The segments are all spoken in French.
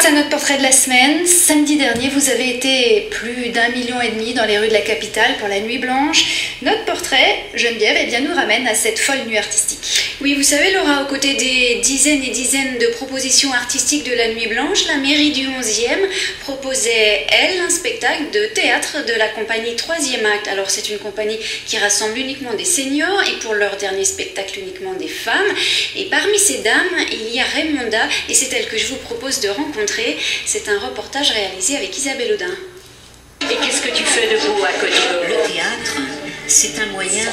à notre portrait de la semaine. Samedi dernier, vous avez été plus d'1,5 million dans les rues de la capitale pour la Nuit Blanche. Notre portrait, Geneviève, eh bien, nous ramène à cette folle nuit artistique. Oui, vous savez, Laura, aux côtés des dizaines et dizaines de propositions artistiques de la Nuit Blanche, la mairie du 11e proposait, elle, un spectacle de théâtre de la compagnie 3e Acte. Alors, c'est une compagnie qui rassemble uniquement des seniors et pour leur dernier spectacle uniquement des femmes. Et parmi ces dames, il y a Raymonda et c'est elle que je vous propose de rencontrer. C'est un reportage réalisé avec Isabelle Audin. Et qu'est-ce que tu fais de beau à côté de Le théâtre, c'est un moyen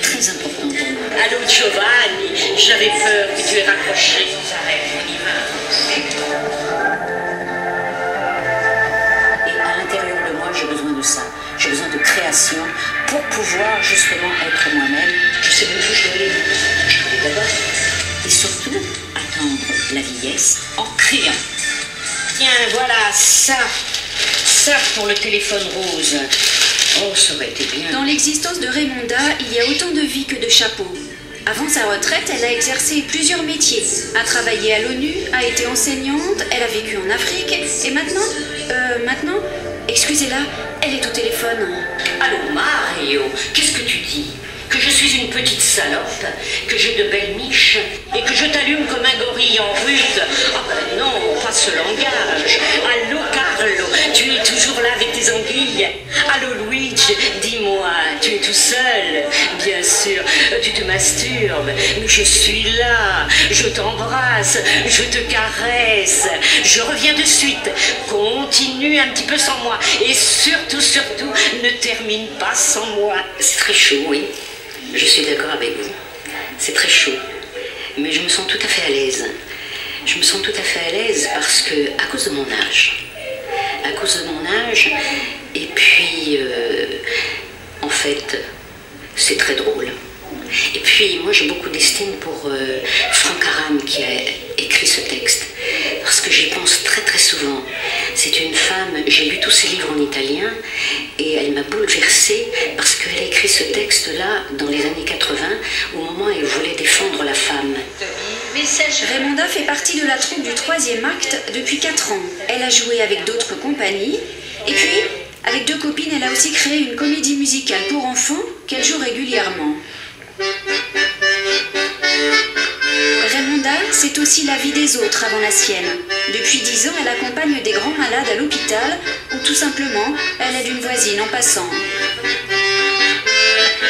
très important pour moi. Allô Giovanni, j'avais peur que tu aies raccroché. Et à l'intérieur de moi, j'ai besoin de ça. J'ai besoin de création pour pouvoir justement être moi-même. Je sais même plus où je dois aller. Je dois aller d'abord. Et surtout, attendre la vieillesse en criant. Tiens, voilà, ça pour le téléphone rose. Oh, ça aurait été bien. Dans l'existence de Raymonda, il y a autant de vie que de chapeaux. Avant sa retraite, elle a exercé plusieurs métiers. A travaillé à l'ONU, a été enseignante, elle a vécu en Afrique. Et maintenant, excusez-la, elle est au téléphone. Allô Mario, qu'est-ce que tu dis? Que je suis une petite salope, que j'ai de belles miches et que je t'allume comme un gorille en rute. Ah ben non, pas ce langage. Allô Carlo, tu es toujours là avec tes anguilles. Allô Luigi, dis-moi, tu es tout seul? Bien sûr, tu te masturbes, mais je suis là, je t'embrasse, je te caresse. Je reviens de suite, continue un petit peu sans moi et surtout, ne termine pas sans moi. C'est très chaud, oui. Je suis d'accord avec vous. C'est très chaud. Mais je me sens tout à fait à l'aise. Je me sens tout à fait à l'aise parce que, à cause de mon âge. À cause de mon âge, et puis, en fait, c'est très drôle. Et puis, moi, j'ai beaucoup d'estime pour Franck Aram qui a écrit ce texte. Parce que j'y pense très très souvent. C'est une femme, j'ai lu tous ses livres en italien et elle m'a bouleversée parce qu'elle a écrit ce texte-là dans les années 80, au moment où elle voulait défendre la femme. Raymonda fait partie de la troupe du 3e Acte depuis 4 ans. Elle a joué avec d'autres compagnies et puis, avec 2 copines, elle a aussi créé une comédie musicale pour enfants qu'elle joue régulièrement. Raymonda, c'est aussi la vie des autres avant la sienne. Depuis 10 ans, elle accompagne des grands malades à l'hôpital ou tout simplement, elle aide une voisine en passant.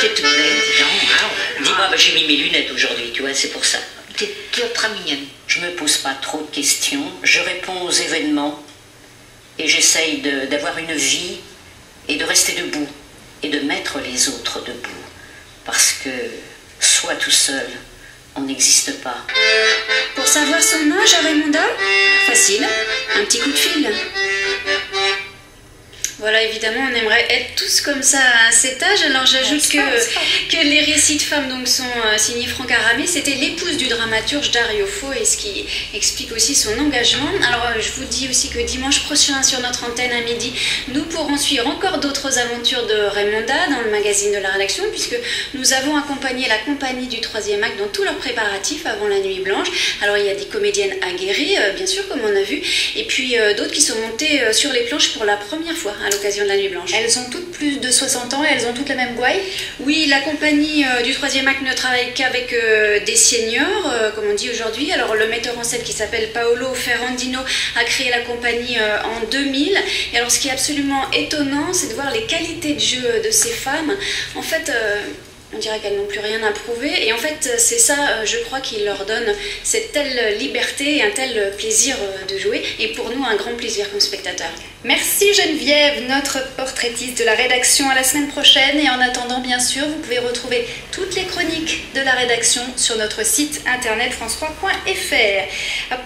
T'es toute belle, dis donc. Dis-moi, j'ai mis mes lunettes aujourd'hui, tu vois, c'est pour ça. T'es très mignonne. Je me pose pas trop de questions, je réponds aux événements et j'essaye d'avoir une vie et de rester debout et de mettre les autres debout. Parce que, soit tout seul, on n'existe pas. Pour savoir son âge à Raymonda, facile, un petit coup de fil. Voilà, évidemment, on aimerait être tous comme ça à cet âge. Alors j'ajoute que les récits de femmes donc, sont signés Franck Aramé. C'était l'épouse du dramaturge Dario Fo, et ce qui explique aussi son engagement. Alors je vous dis aussi que dimanche prochain sur notre antenne à midi, nous pourrons suivre encore d'autres aventures de Raymonda dans le magazine de la rédaction, puisque nous avons accompagné la compagnie du 3e Acte dans tous leurs préparatifs avant la Nuit Blanche. Alors il y a des comédiennes aguerries, bien sûr, comme on a vu, et puis d'autres qui sont montées sur les planches pour la première fois à l'occasion de la Nuit Blanche. Elles ont toutes plus de 60 ans et elles ont toutes la même gouaille? Oui, la compagnie du 3e Acte ne travaille qu'avec des seniors, comme on dit aujourd'hui. Alors le metteur en scène qui s'appelle Paolo Ferrandino a créé la compagnie en 2000. Et alors ce qui est absolument étonnant, c'est de voir les qualités de jeu de ces femmes. En fait, on dirait qu'elles n'ont plus rien à prouver. Et en fait, c'est ça, je crois, qui leur donne cette telle liberté et un tel plaisir de jouer. Et pour nous, un grand plaisir comme spectateurs. Merci Geneviève, notre portraitiste de la rédaction. À la semaine prochaine. Et en attendant, bien sûr, vous pouvez retrouver toutes les chroniques de la rédaction sur notre site internet france3.fr.